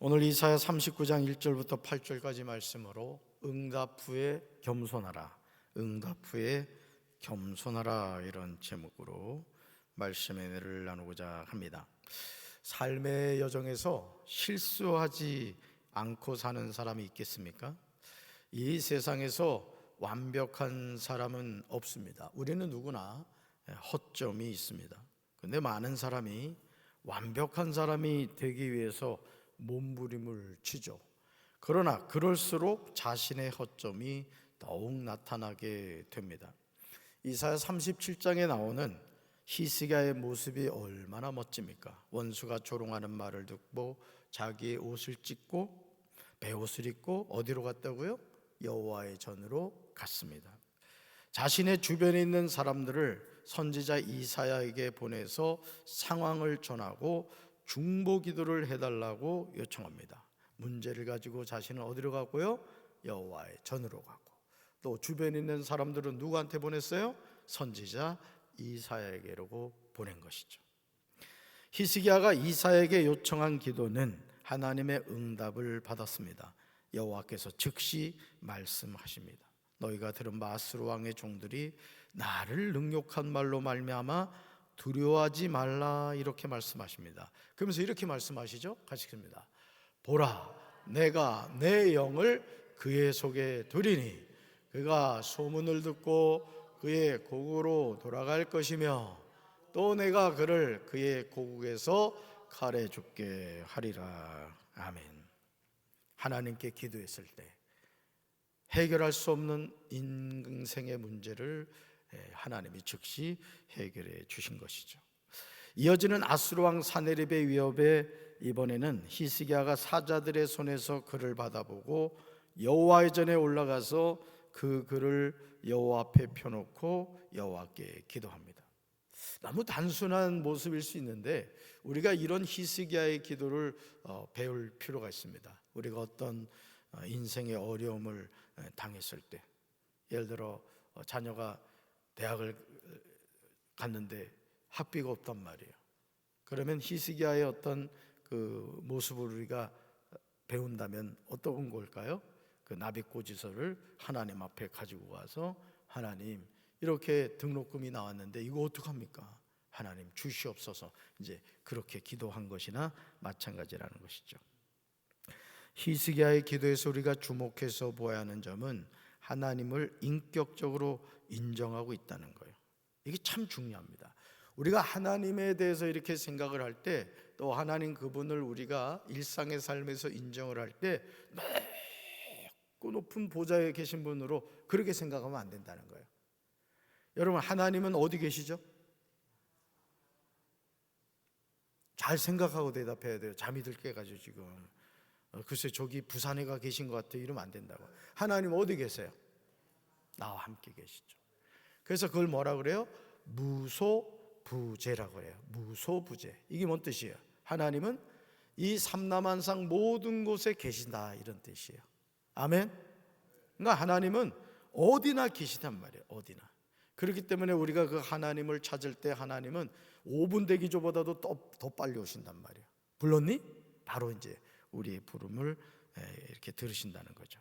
오늘 이사야 39장 1절부터 8절까지 말씀으로 응답 후에 겸손하라, 응답 후에 겸손하라, 이런 제목으로 말씀의 은혜를 나누고자 합니다. 삶의 여정에서 실수하지 않고 사는 사람이 있겠습니까? 이 세상에서 완벽한 사람은 없습니다. 우리는 누구나 허점이 있습니다. 그런데 많은 사람이 완벽한 사람이 되기 위해서 몸부림을 치죠. 그러나 그럴수록 자신의 허점이 더욱 나타나게 됩니다. 이사야 37장에 나오는 히스기야의 모습이 얼마나 멋집니까? 원수가 조롱하는 말을 듣고 자기의 옷을 찢고 베옷을 입고 어디로 갔다고요? 여호와의 전으로 갔습니다. 자신의 주변에 있는 사람들을 선지자 이사야에게 보내서 상황을 전하고 중보 기도를 해달라고 요청합니다. 문제를 가지고 자신은 어디로 가고요? 여호와의 전으로 가고, 또 주변에 있는 사람들은 누구한테 보냈어요? 선지자 이사야에게로 보낸 것이죠. 히스기야가 이사야에게 요청한 기도는 하나님의 응답을 받았습니다. 여호와께서 즉시 말씀하십니다. 너희가 들은 마스루 왕의 종들이 나를 능욕한 말로 말미암아 두려워하지 말라, 이렇게 말씀하십니다. 그러면서 이렇게 말씀하시죠. 같이 읽습니다. 보라, 내가 내 영을 그의 속에 두리니 그가 소문을 듣고 그의 고국으로 돌아갈 것이며 또 내가 그를 그의 고국에서 칼에 죽게 하리라. 아멘. 하나님께 기도했을 때 해결할 수 없는 인생의 문제를 하나님이 즉시 해결해 주신 것이죠. 이어지는 아수르 왕 사네립의 위협에 이번에는 히스기야가 사자들의 손에서 글을 받아보고 여호와의 전에 올라가서 그 글을 여호와 앞에 펴놓고 여호와께 기도합니다. 너무 단순한 모습일 수 있는데 우리가 이런 히스기야의 기도를 배울 필요가 있습니다. 우리가 어떤 인생의 어려움을 당했을 때, 예를 들어 자녀가 대학을 갔는데 학비가 없단 말이에요. 그러면 히스기야의 어떤 그 모습을 우리가 배운다면 어떤 걸까요? 그 나빚고지서를 하나님 앞에 가지고 가서 하나님, 이렇게 등록금이 나왔는데 이거 어떡합니까? 하나님 주시옵소서. 이제 그렇게 기도한 것이나 마찬가지라는 것이죠. 히스기야의 기도에서 우리가 주목해서 보아야 하는 점은 하나님을 인격적으로 인정하고 있다는 거예요. 이게 참 중요합니다. 우리가 하나님에 대해서 이렇게 생각을 할 때, 또 하나님 그분을 우리가 일상의 삶에서 인정을 할 때 높고 높은 보좌에 계신 분으로 그렇게 생각하면 안 된다는 거예요. 여러분, 하나님은 어디 계시죠? 잘 생각하고 대답해야 돼요. 잠이 들 깨가지고 지금 글쎄 저기 부산에 가 계신 것 같아요, 이러면 안 된다고. 하나님 어디 계세요? 나와 함께 계시죠. 그래서 그걸 뭐라 그래요? 무소부재라고 해요. 무소부재. 이게 뭔 뜻이에요? 하나님은 이 삼남한상 모든 곳에 계신다, 이런 뜻이에요. 아멘. 그러니까 하나님은 어디나 계시단 말이에요. 어디나. 그렇기 때문에 우리가 그 하나님을 찾을 때 하나님은 5분 대기조보다도 더 빨리 오신단 말이에요. 불렀니? 바로 이제 우리의 부름을 이렇게 들으신다는 거죠.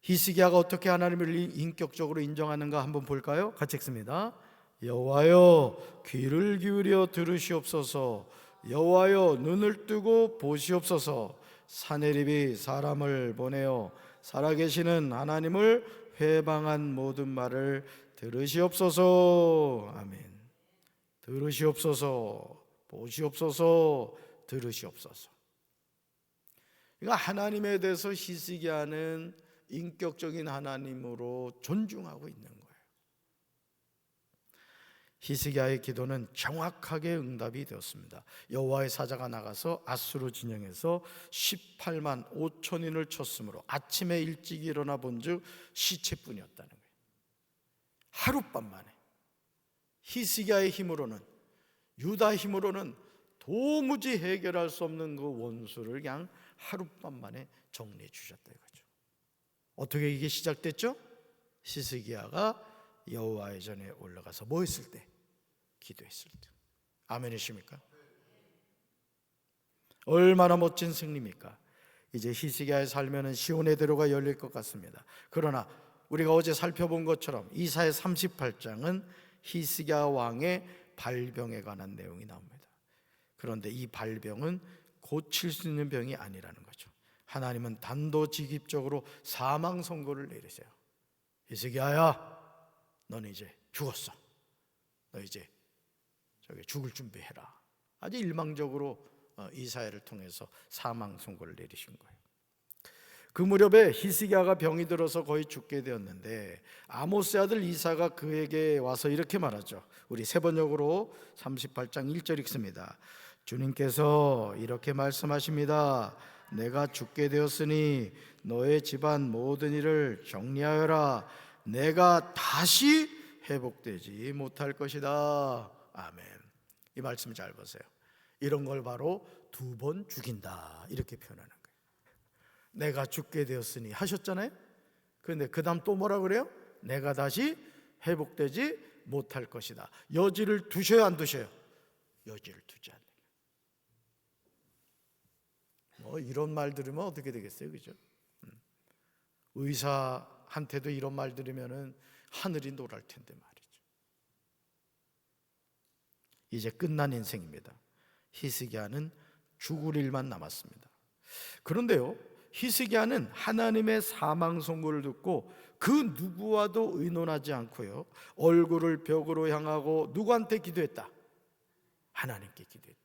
히스기야가 어떻게 하나님을 인격적으로 인정하는가 한번 볼까요? 같이 읽습니다. 여호와여, 귀를 기울여 들으시옵소서. 여호와여, 눈을 뜨고 보시옵소서. 사네립이 사람을 보내어 살아계시는 하나님을 회방한 모든 말을 들으시옵소서. 아멘. 들으시옵소서. 보시옵소서. 들으시옵소서. 그러니까 하나님에 대해서 히스기야는 인격적인 하나님으로 존중하고 있는 거예요. 히스기야의 기도는 정확하게 응답이 되었습니다. 여호와의 사자가 나가서 아수르 진영에서 18만 5천인을 쳤으므로 아침에 일찍 일어나 본즉 시체뿐이었다는 거예요. 하룻밤 만에. 히스기야의 힘으로는, 유다 힘으로는 도무지 해결할 수 없는 그 원수를 그냥 하룻밤 만에 정리해 주셨다 이거죠. 어떻게 이게 시작됐죠? 히스기야가 여호와의 전에 올라가서 뭐 했을 때? 기도했을 때. 아멘이십니까? 얼마나 멋진 승리입니까? 이제 히스기야의 살면은 시온의 대로가 열릴 것 같습니다. 그러나 우리가 어제 살펴본 것처럼 이사야 38장은 히스기야 왕의 발병에 관한 내용이 나옵니다. 그런데 이 발병은 고칠 수 있는 병이 아니라는 거죠. 하나님은 단도직입적으로 사망 선고를 내리세요. 히스기야야, 너는 이제 죽었어. 너 이제 죽을 준비해라. 아주 일망적으로 이사야를 통해서 사망 선고를 내리신 거예요. 그 무렵에 히스기야가 병이 들어서 거의 죽게 되었는데 아모스의 아들 이사가 그에게 와서 이렇게 말하죠. 우리 세 번역으로 38장 1절 읽습니다. 주님께서 이렇게 말씀하십니다. 내가 죽게 되었으니 너의 집안 모든 일을 정리하여라. 내가 다시 회복되지 못할 것이다. 아멘. 이 말씀 잘 보세요. 이런 걸 바로 2번 죽인다 이렇게 표현하는 거예요. 내가 죽게 되었으니 하셨잖아요. 그런데 그 다음 또 뭐라 그래요? 내가 다시 회복되지 못할 것이다. 여지를 두셔야 안 두셔요? 여지를 두지 않는 거예요. 이런 말 들으면 어떻게 되겠어요, 그죠? 의사한테도 이런 말 들으면은 하늘이 노랄 텐데 말이죠. 이제 끝난 인생입니다. 히스기야는 죽을 일만 남았습니다. 그런데요, 히스기야는 하나님의 사망 선고를 듣고 그 누구와도 의논하지 않고요, 얼굴을 벽으로 향하고 누구한테 기도했다? 하나님께 기도했다.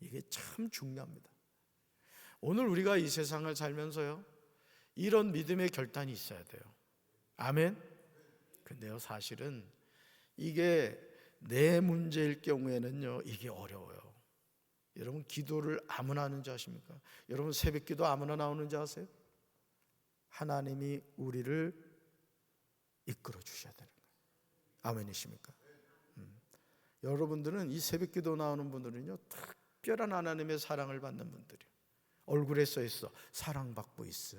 이게 참 중요합니다. 오늘 우리가 이 세상을 살면서요, 이런 믿음의 결단이 있어야 돼요. 아멘. 근데요, 사실은 이게 내 문제일 경우에는요, 이게 어려워요. 여러분, 기도를 아무나 하는지 아십니까? 여러분, 새벽 기도 아무나 나오는지 아세요? 하나님이 우리를 이끌어 주셔야 되는 거예요. 아멘이십니까? 여러분들은 이 새벽 기도 나오는 분들은요, 특별한 하나님의 사랑을 받는 분들이에요. 얼굴에 써 있어, 사랑받고 있어.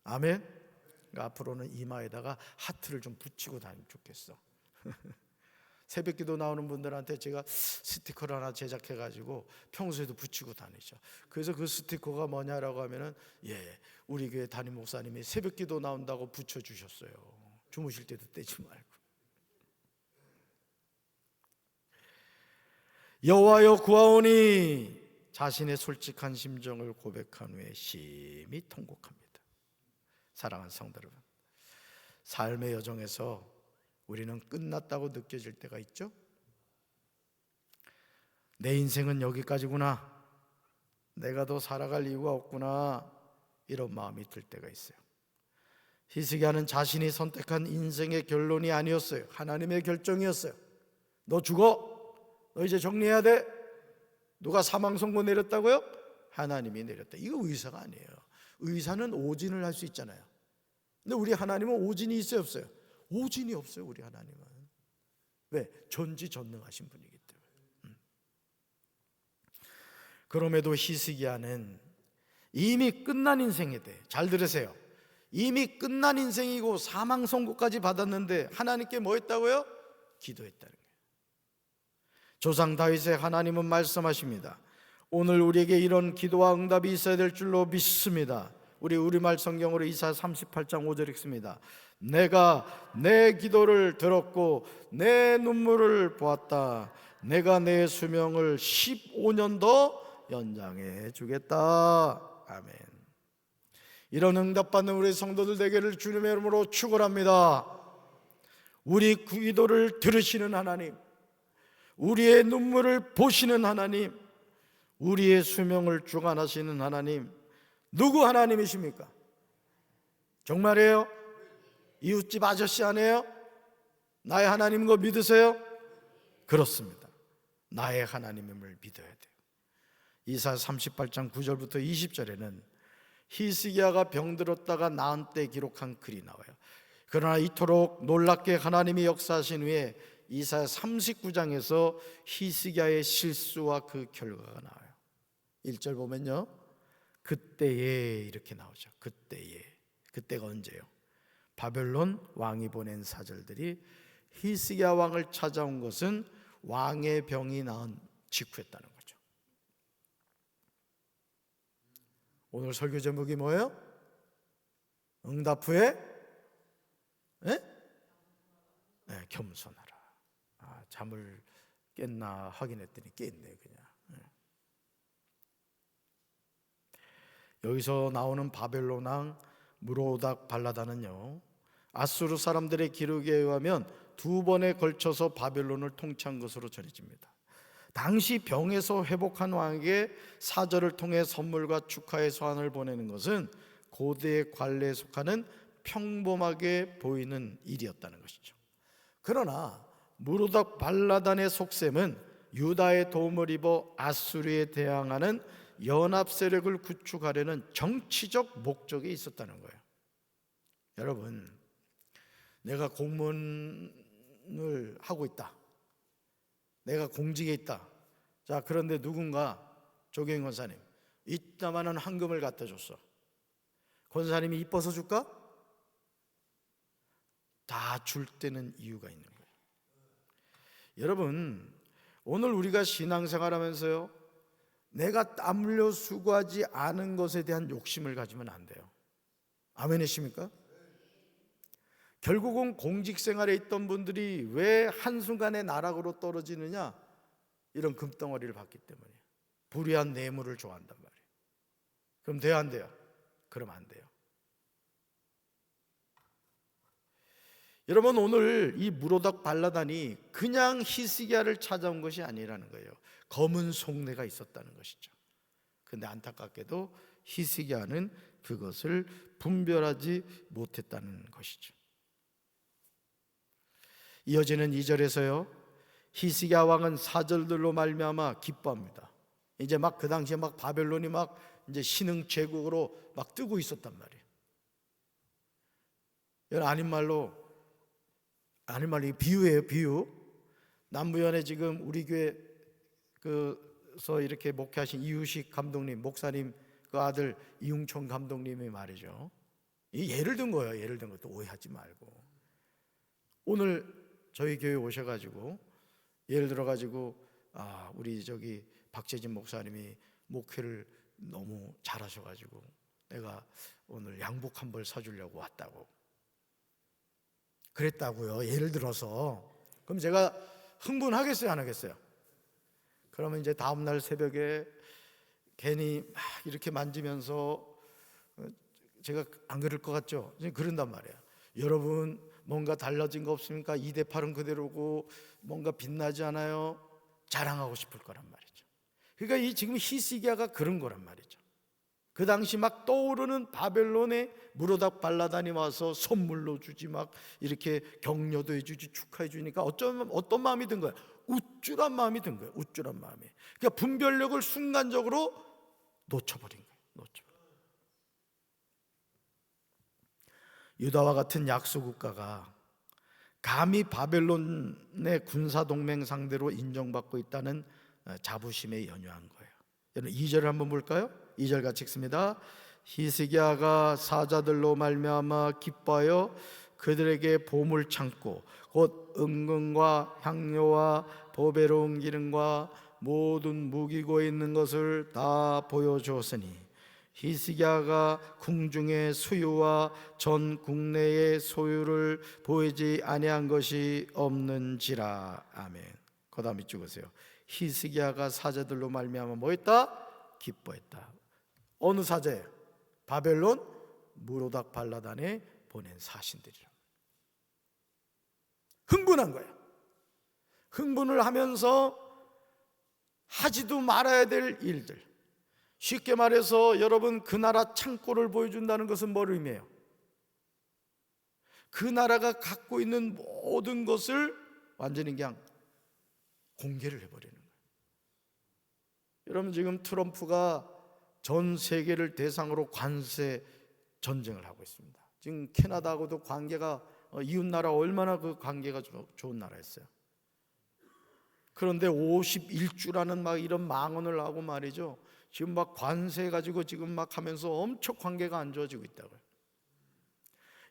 아멘. 그러니까 앞으로는 이마에다가 하트를 좀 붙이고 다니면 좋겠어. 새벽 기도 나오는 분들한테 제가 스티커를 하나 제작해 가지고 평소에도 붙이고 다니죠. 그래서 그 스티커가 뭐냐라고 하면은, 우리 교회 담임 목사님이 새벽 기도 나온다고 붙여 주셨어요. 주무실 때도 떼지 말고. 여호와여 구하오니 자신의 솔직한 심정을 고백한 후에 심히 통곡합니다. 사랑하는 성도 여러분, 삶의 여정에서 우리는 끝났다고 느껴질 때가 있죠. 내 인생은 여기까지구나, 내가 더 살아갈 이유가 없구나, 이런 마음이 들 때가 있어요. 히스기야는 자신이 선택한 인생의 결론이 아니었어요. 하나님의 결정이었어요. 너 죽어, 너 이제 정리해야 돼. 누가 사망 선고 내렸다고요? 하나님이 내렸다. 이거 의사가 아니에요. 의사는 오진을 할 수 있잖아요. 근데 우리 하나님은 오진이 있어요, 없어요? 오진이 없어요, 우리 하나님은. 왜? 전지전능하신 분이기 때문에. 그럼에도 히스기야는 이미 끝난 인생에 대해, 잘 들으세요, 이미 끝난 인생이고 사망 선고까지 받았는데 하나님께 뭐 했다고요? 기도했다는 거예요. 조상 다윗의 하나님은 말씀하십니다. 오늘 우리에게 이런 기도와 응답이 있어야 될 줄로 믿습니다. 우리 우리말 성경으로 이사야 38장 5절 읽습니다. 내가 내 기도를 들었고 내 눈물을 보았다. 내가 내 수명을 15년 더 연장해 주겠다. 아멘. 이런 응답받는 우리 성도들 되기를 주님의 이름으로 축원합니다. 우리 기도를 들으시는 하나님, 우리의 눈물을 보시는 하나님, 우리의 수명을 주관하시는 하나님, 누구 하나님이십니까? 정말이에요? 이웃집 아저씨 아니에요? 나의 하나님인 거 믿으세요? 그렇습니다. 나의 하나님임을 믿어야 돼요. 이사야 38장 9절부터 20절에는 히스기야가 병들었다가 나은 때 기록한 글이 나와요. 그러나 이토록 놀랍게 하나님이 역사하신 후에 이사야 39장에서 히스기야의 실수와 그 결과가 나와요. 1절 보면요, 그때에 이렇게 나오죠. 그때에. 그때가 언제요? 바벨론 왕이 보낸 사절들이 히스기야 왕을 찾아온 것은 왕의 병이 나은 직후였다는 거죠. 오늘 설교 제목이 뭐예요? 응답 후에 겸손하라. 잠을 깼나 확인했더니 깼네 그냥. 여기서 나오는 바벨론 왕 무로닥 발라다는요, 아수르 사람들의 기록에 의하면 2번에 걸쳐서 바벨론을 통치한 것으로 전해집니다. 당시 병에서 회복한 왕에게 사절을 통해 선물과 축하의 소환을 보내는 것은 고대의 관례에 속하는 평범하게 보이는 일이었다는 것이죠. 그러나 무로닥 발라단의 속셈은 유다의 도움을 입어 아수르에 대항하는 연합 세력을 구축하려는 정치적 목적이 있었다는 거예요. 여러분, 내가 공무원을 하고 있다, 내가 공직에 있다. 자, 그런데 누군가 조경인 권사님 이따만한 황금을 갖다 줬어. 권사님이 이뻐서 줄까? 다 줄 때는 이유가 있는 거예요. 여러분, 오늘 우리가 신앙생활하면서요, 내가 땀 흘려 수고하지 않은 것에 대한 욕심을 가지면 안 돼요. 아멘이십니까? 결국은 공직생활에 있던 분들이 왜 한순간에 나락으로 떨어지느냐? 이런 금덩어리를 받기 때문에. 불의한 뇌물을 좋아한단 말이에요. 그럼 돼요, 안 돼요? 그럼 안 돼요. 여러분, 오늘 이 무로닥 발라단이 그냥 히스기야를 찾아온 것이 아니라는 거예요. 검은 속내가 있었다는 것이죠. 근데 안타깝게도 히스기야는 그것을 분별하지 못했다는 것이죠. 이어지는 2절에서요, 히스기야 왕은 사절들로 말미암아 기뻐합니다. 이제 막 그 당시에 막 바벨론이 막 이제 신흥 제국으로 막 뜨고 있었단 말이에요. 여러분, 아닌 말로 이 비유예요, 비유. 남부연에 지금 우리 교회 그서 이렇게 목회하신 이유식 감독님, 목사님 그 아들 이웅총 감독님이 말이죠. 이 예를 든 거예요. 예를 든 것도 오해하지 말고. 오늘 저희 교회 오셔가지고 예를 들어가지고 우리 저기 박재진 목사님이 목회를 너무 잘하셔가지고 내가 오늘 양복 한 벌 사주려고 왔다고 그랬다고요. 예를 들어서. 그럼 제가 흥분하겠어요, 안 하겠어요? 그러면 이제 다음날 새벽에 괜히 막 이렇게 만지면서, 제가 안 그럴 것 같죠? 그런단 말이에요. 여러분, 뭔가 달라진 거 없습니까? 2대8은 그대로고 뭔가 빛나지 않아요? 자랑하고 싶을 거란 말이죠. 그러니까 이 지금 히스기야가 그런 거란 말이죠. 그 당시 막 떠오르는 바벨론의 무로닥 발라단이 와서 선물로 주지, 막 이렇게 격려도 해주지, 축하해 주니까 어떤 마음이 든 거야? 우쭐한 마음이 든 거예요. 우쭐한 마음이. 그러니까 분별력을 순간적으로 놓쳐버린 거예요. 유다와 같은 약소국가가 감히 바벨론의 군사동맹 상대로 인정받고 있다는 자부심에 연유한 거예요. 여러분, 2절을 한번 볼까요? 2절 같이 읽습니다. 히스기야가 사자들로 말미암아 기뻐하여 그들에게 보물 창고 곧 은금과 향료와 보배로운 기름과 모든 무기고에 있는 것을 다 보여주었으니 히스기야가 궁중의 수유와 전 국내의 소유를 보이지 아니한 것이 없는지라. 아멘. 그 다음에 찍으세요. 히스기야가 사자들로 말미암아 뭐했다? 기뻐했다. 어느 사자예요? 바벨론 무로닥 발라단에 보낸 사신들이라. 흥분한 거예요. 흥분을 하면서 하지도 말아야 될 일들. 쉽게 말해서 여러분, 그 나라 창고를 보여준다는 것은 뭘 의미해요? 그 나라가 갖고 있는 모든 것을 완전히 그냥 공개를 해버리는 거예요. 여러분, 지금 트럼프가 전 세계를 대상으로 관세 전쟁을 하고 있습니다. 지금 캐나다하고도 관계가, 이웃 나라 얼마나 그 관계가 좋은 나라였어요. 그런데 51주라는 막 이런 망언을 하고 말이죠. 지금 막 관세 가지고 지금 막 하면서 엄청 관계가 안 좋아지고 있다고요.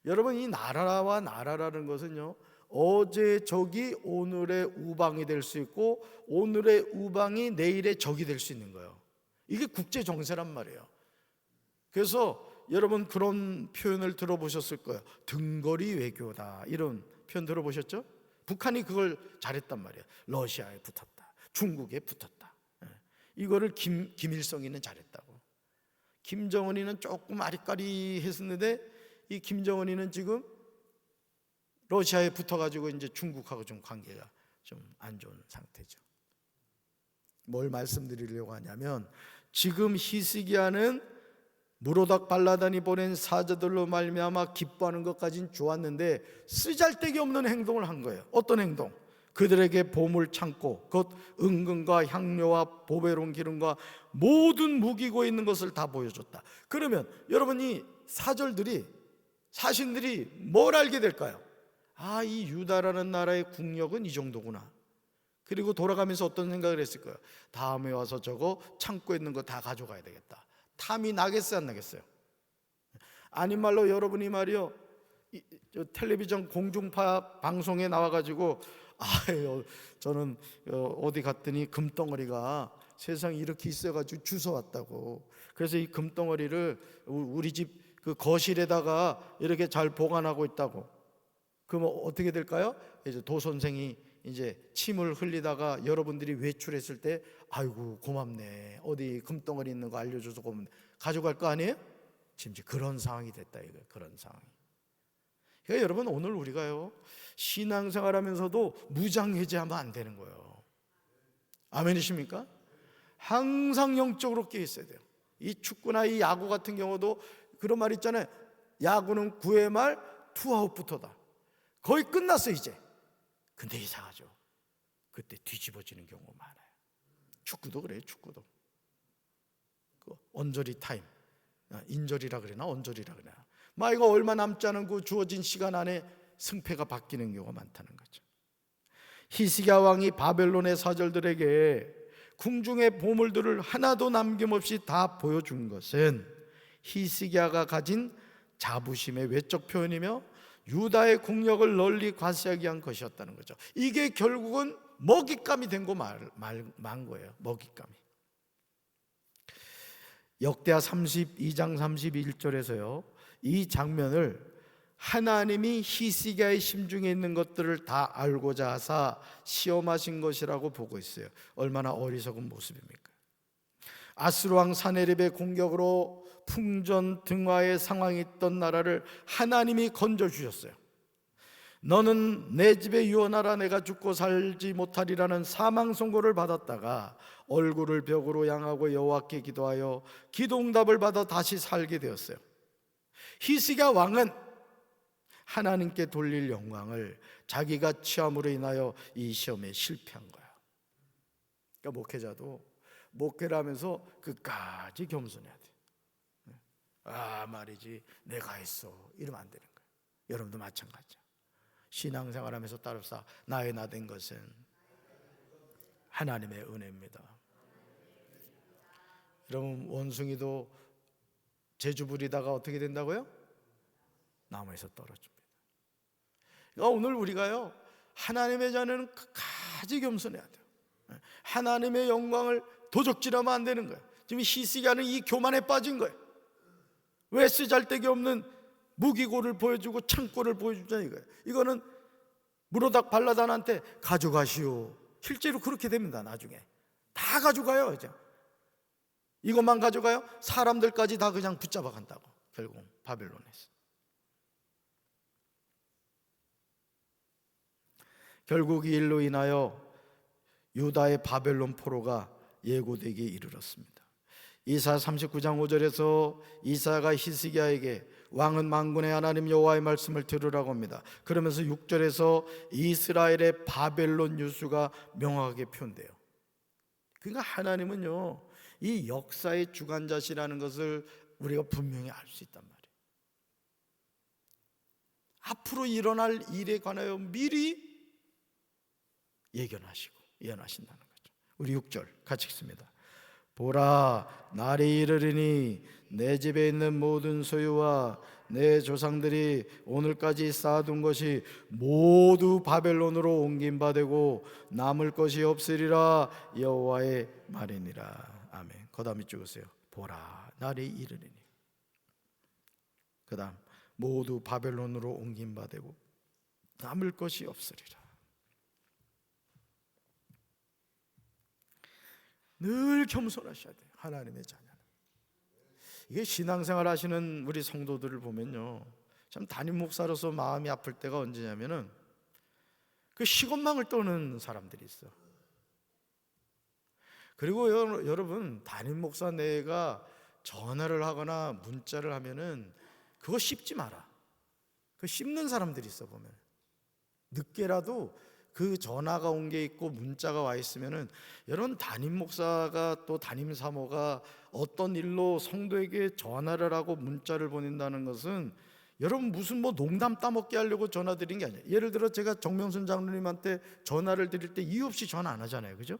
여러분, 이 나라와 나라라는 것은요, 어제 적이 오늘의 우방이 될 수 있고 오늘의 우방이 내일의 적이 될 수 있는 거예요. 이게 국제 정세란 말이에요. 그래서 여러분 그런 표현을 들어보셨을 거예요. 등거리 외교다, 이런 표현 들어보셨죠? 북한이 그걸 잘했단 말이에요. 러시아에 붙었다, 중국에 붙었다. 이거를 김일성이는 잘했다고. 김정은이는 조금 아리까리했었는데 이 김정은이는 지금 러시아에 붙어가지고 이제 중국하고 좀 관계가 좀 안 좋은 상태죠. 뭘 말씀드리려고 하냐면, 지금 히스기야는 무로닥 발라단이 보낸 사자들로 말미암아 기뻐하는 것까진 좋았는데 쓰잘데기 없는 행동을 한 거예요. 어떤 행동? 그들에게 보물 창고, 곧 은근과 향료와 보배로운 기름과 모든 무기고 있는 것을 다 보여줬다. 그러면 여러분이 사신들이 뭘 알게 될까요? 아, 이 유다라는 나라의 국력은 이 정도구나. 그리고 돌아가면서 어떤 생각을 했을 거예요? 다음에 와서 저거 창고에 있는 거 다 가져가야 되겠다. 탐이 나겠어요, 안 나겠어요? 아닌 말로 여러분이 말이요, 저 텔레비전 공중파 방송에 나와가지고 저는 어디 갔더니 금덩어리가 세상에 이렇게 있어가지고 주워왔다고. 그래서 이 금덩어리를 우리 집 그 거실에다가 이렇게 잘 보관하고 있다고. 그럼 어떻게 될까요? 이제 도 선생이 이제 침을 흘리다가 여러분들이 외출했을 때, 아이고 고맙네, 어디 금덩어리 있는 거 알려줘서 고맙네, 가져갈 거 아니에요? 지금 그런 상황이 됐다, 이거. 그런 상황이. 그러니까 여러분, 오늘 우리가요, 신앙생활하면서도 무장해제하면 안 되는 거예요. 아멘이십니까? 항상 영적으로 깨어 있어야 돼요. 이 축구나 이 야구 같은 경우도 그런 말 있잖아요. 야구는 9회 말 투아웃부터다. 거의 끝났어 이제. 근데 이상하죠, 그때 뒤집어지는 경우가 많아요. 축구도 그래요. 축구도 그 언저리 타임, 인저리라 그러나 언저리라 그러나, 막 이거 얼마 남지 않은 그 주어진 시간 안에 승패가 바뀌는 경우가 많다는 거죠. 히스기야 왕이 바벨론의 사절들에게 궁중의 보물들을 하나도 남김없이 다 보여준 것은 히스기야가 가진 자부심의 외적 표현이며 유다의 국력을 널리 과시하기 위한 것이었다는 거죠. 이게 결국은 먹잇감이 된 거 만 거예요. 먹잇감이. 역대하 32장 31절에서요, 이 장면을 하나님이 히스기야의 심중에 있는 것들을 다 알고자 하사 시험하신 것이라고 보고 있어요. 얼마나 어리석은 모습입니까? 아수르 왕 사네립의 공격으로 풍전등화의 상황이 있던 나라를 하나님이 건져주셨어요. 너는 내 집에 유언하라, 내가 죽고 살지 못하리라는 사망 선고를 받았다가 얼굴을 벽으로 향하고 여호와께 기도하여 기도응답을 받아 다시 살게 되었어요. 히스기야 왕은 하나님께 돌릴 영광을 자기가 취함으로 인하여 이 시험에 실패한 거야. 그러니까 목회자도 목회를 하면서 끝까지 겸손해야 돼. 말이지 내가 했어, 이러면 안 되는 거예요. 여러분도 마찬가지죠. 신앙생활하면서 따라서 나의 나 된 것은 하나님의 은혜입니다. 여러분, 원숭이도 제주 부리다가 어떻게 된다고요? 나무에서 떨어집니다. 그러니까 오늘 우리가요, 하나님의 자녀는 끝까지 겸손해야 돼요. 하나님의 영광을 도적질하면 안 되는 거예요. 지금 히스기야는 이 교만에 빠진 거예요. 왜 쓰잘데기 없는 무기고를 보여주고 창고를 보여주자 이거예요. 이거는 무로닥 발라단한테 가져가시오. 실제로 그렇게 됩니다. 나중에 다 가져가요. 이제 이것만 가져가요. 사람들까지 다 그냥 붙잡아 간다고. 결국 바벨론에서. 결국 이 일로 인하여 유다의 바벨론 포로가 예고되기에 이르렀습니다. 이사야 39장 5절에서 이사야가 히스기야에게 왕은 만군의 하나님 여호와의 말씀을 들으라고 합니다. 그러면서 6절에서 이스라엘의 바벨론 유수가 명확하게 표현돼요. 그러니까 하나님은요, 이 역사의 주관자시라는 것을 우리가 분명히 알 수 있단 말이에요. 앞으로 일어날 일에 관하여 미리 예언하신다는 거죠. 우리 6절 같이 읽습니다. 보라, 날이 이르리니 내 집에 있는 모든 소유와 내 조상들이 오늘까지 쌓아둔 것이 모두 바벨론으로 옮김바되고 남을 것이 없으리라, 여호와의 말이니라. 아멘. 그 다음에 찍으세요. 보라, 날이 이르리니. 그 다음 모두 바벨론으로 옮긴 바 되고 남을 것이 없으리라. 늘 겸손하셔야 돼요, 하나님의 자녀는. 이게 신앙생활 하시는 우리 성도들을 보면요, 참 담임 목사로서 마음이 아플 때가 언제냐면은 그 시건망을 떠는 사람들이 있어. 그리고 여러분, 담임 목사 내가 전화를 하거나 문자를 하면은 그거 씹지 마라. 그 씹는 사람들이 있어. 보면 늦게라도 그 전화가 온 게 있고 문자가 와 있으면은, 여러분, 담임 목사가 또 담임 사모가 어떤 일로 성도에게 전화를 하고 문자를 보낸다는 것은 여러분 무슨 뭐 농담 따먹게 하려고 전화 드린 게 아니에요. 예를 들어 제가 정명순 장로님한테 전화를 드릴 때 이유 없이 전화 안 하잖아요, 그죠?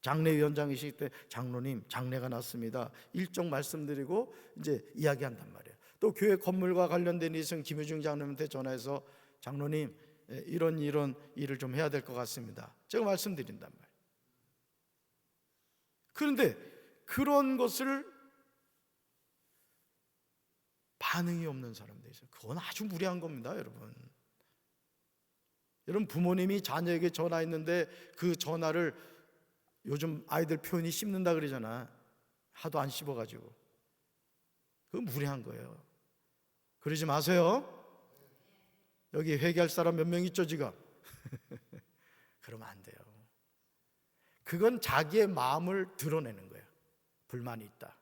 장례위원장이실 때 장로님 장례가 났습니다, 일정 말씀드리고 이제 이야기한단 말이에요. 또 교회 건물과 관련된 일이 있으면 김효중 장로님한테 전화해서 장로님 이런 일을 좀 해야 될 것 같습니다, 제가 말씀드린단 말이에요. 그런데 그런 것을 반응이 없는 사람들이 있어요. 그건 아주 무리한 겁니다, 여러분. 여러분, 부모님이 자녀에게 전화했는데 그 전화를, 요즘 아이들 표현이 씹는다 그러잖아. 하도 안 씹어가지고. 그건 무리한 거예요. 그러지 마세요. 여기 회개할 사람 몇 명 있죠 지금? 그러면 안 돼요. 그건 자기의 마음을 드러내는 거예요. 불만이 있다,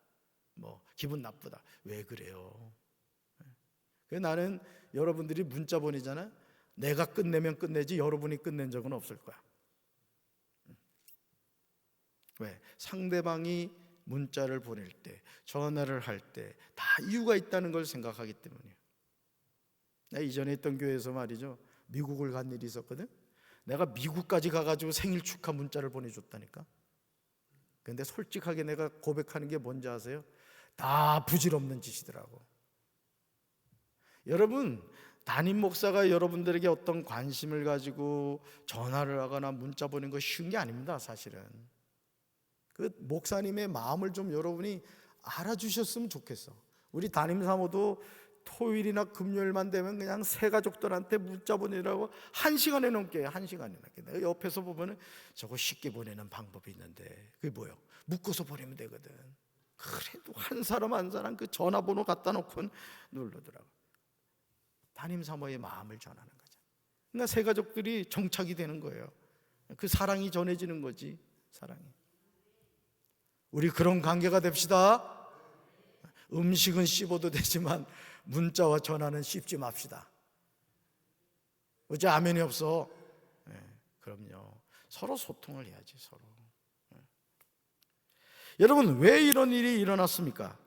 뭐 기분 나쁘다, 왜 그래요? 그래서 나는 여러분들이 문자 보내잖아요. 내가 끝내면 끝내지 여러분이 끝낸 적은 없을 거야. 왜? 상대방이 문자를 보낼 때, 전화를 할 때 다 이유가 있다는 걸 생각하기 때문이에요. 내가 이전에 있던 교회에서 말이죠, 미국을 간 일이 있었거든. 내가 미국까지 가가지고 생일 축하 문자를 보내줬다니까. 근데 솔직하게 내가 고백하는 게 뭔지 아세요? 다 부질없는 짓이더라고. 여러분, 담임 목사가 여러분들에게 어떤 관심을 가지고 전화를 하거나 문자 보내는 거 쉬운 게 아닙니다, 사실은. 그 목사님의 마음을 좀 여러분이 알아주셨으면 좋겠어. 우리 담임 사모도 토요일이나 금요일만 되면 그냥 새 가족들한테 문자 보내라고 1시간에 넘게 해요. 1시간에 넘게. 내가 옆에서 보면은 저거 쉽게 보내는 방법이 있는데 그게 뭐예요? 묶어서 보내면 되거든. 그래도 한 사람 한 사람 그 전화번호 갖다 놓고 누르더라고. 담임 사모의 마음을 전하는 거죠. 그러니까 새 가족들이 정착이 되는 거예요. 그 사랑이 전해지는 거지, 사랑이. 우리 그런 관계가 됩시다. 음식은 씹어도 되지만 문자와 전화는 씹지 맙시다. 어째 아멘이 없어? 네, 그럼요. 서로 소통을 해야지, 서로. 네. 여러분, 왜 이런 일이 일어났습니까?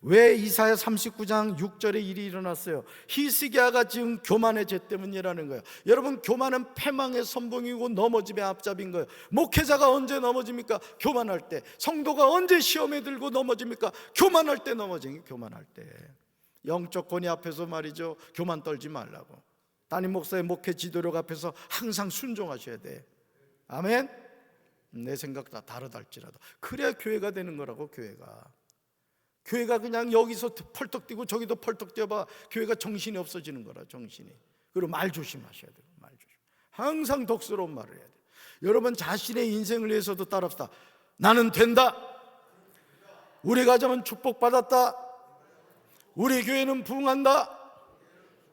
왜 이사야 39장 6절에 일이 일어났어요? 히스기야가 지은 교만의 죄 때문이라는 거예요. 여러분, 교만은 패망의 선봉이고 넘어짐의 앞잡인 거예요. 목회자가 언제 넘어집니까? 교만할 때. 성도가 언제 시험에 들고 넘어집니까? 교만할 때 넘어지니, 교만할 때. 영적 권위 앞에서 말이죠, 교만 떨지 말라고. 담임 목사의 목회 지도력 앞에서 항상 순종하셔야 돼. 아멘? 내 생각 다 다르다 할지라도. 그래야 교회가 되는 거라고, 교회가. 교회가 그냥 여기서 펄떡 뛰고 저기도 펄떡 뛰어봐, 교회가 정신이 없어지는 거라, 정신이. 그리고 말 조심하셔야 돼요, 말 조심. 항상 덕스러운 말을 해야 돼요. 여러분 자신의 인생을 위해서도 따릅시다. 나는 된다. 우리 가정은 축복받았다. 우리 교회는 부흥한다.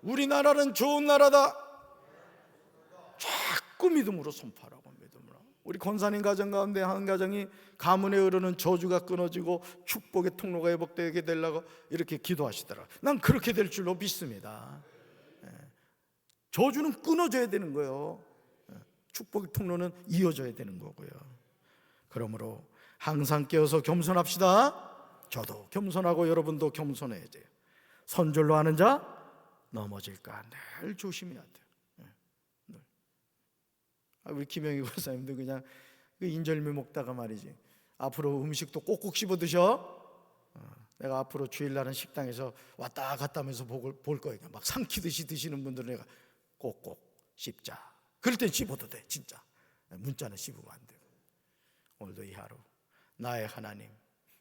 우리나라는 좋은 나라다. 자꾸 믿음으로 선포하라고, 믿음으로. 우리 권사님 가정 가운데 한 가정이 가문에 흐르는 저주가 끊어지고 축복의 통로가 회복되게 되려고 이렇게 기도하시더라고요. 난 그렇게 될 줄로 믿습니다. 저주는 끊어져야 되는 거예요. 축복의 통로는 이어져야 되는 거고요. 그러므로 항상 깨어서 겸손합시다. 저도 겸손하고 여러분도 겸손해야 돼요. 선절로 하는 자 넘어질까 늘 조심해야 돼요. 우리 김영희 권사님도 그냥 그 인절미 먹다가 말이지, 앞으로 음식도 꼭꼭 씹어 드셔. 내가 앞으로 주일날은 식당에서 왔다 갔다 하면서 볼 거예요. 막 삼키듯이 드시는 분들은 내가 꼭꼭 씹자. 그럴 땐 씹어도 돼, 진짜. 문자는 씹으면 안 돼요. 오늘도 이 하루 나의 하나님,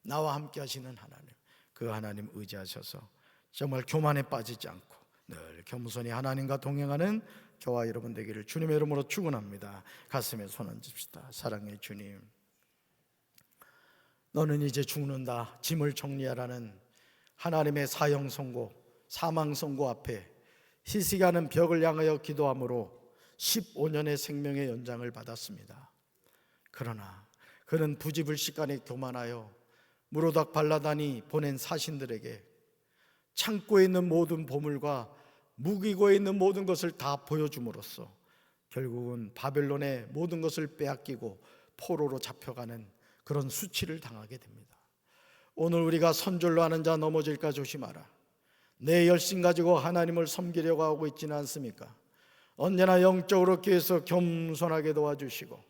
나와 함께 하시는 하나님, 그 하나님 의지하셔서 정말 교만에 빠지지 않고 늘 겸손히 하나님과 동행하는 저와 여러분 되기를 주님의 이름으로 축원합니다. 가슴에 손 얹읍시다. 사랑의 주님, 너는 이제 죽는다, 짐을 정리하라는 하나님의 사형 선고, 사망 선고 앞에 희생하는 벽을 향하여 기도함으로 15년의 생명의 연장을 받았습니다. 그러나 그는 부지불식간에 교만하여 무로닥 발라단이 보낸 사신들에게 창고에 있는 모든 보물과 무기고에 있는 모든 것을 다 보여줌으로써 결국은 바벨론의 모든 것을 빼앗기고 포로로 잡혀가는 그런 수치를 당하게 됩니다. 오늘 우리가 선절로 하는 자 넘어질까 조심하라. 내 열심 가지고 하나님을 섬기려고 하고 있지는 않습니까? 언제나 영적으로 기회해서 겸손하게 도와주시고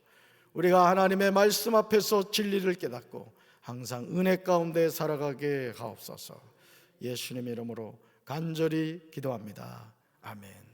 우리가 하나님의 말씀 앞에서 진리를 깨닫고 항상 은혜 가운데 살아가게 하옵소서. 예수님의 이름으로 간절히 기도합니다. 아멘.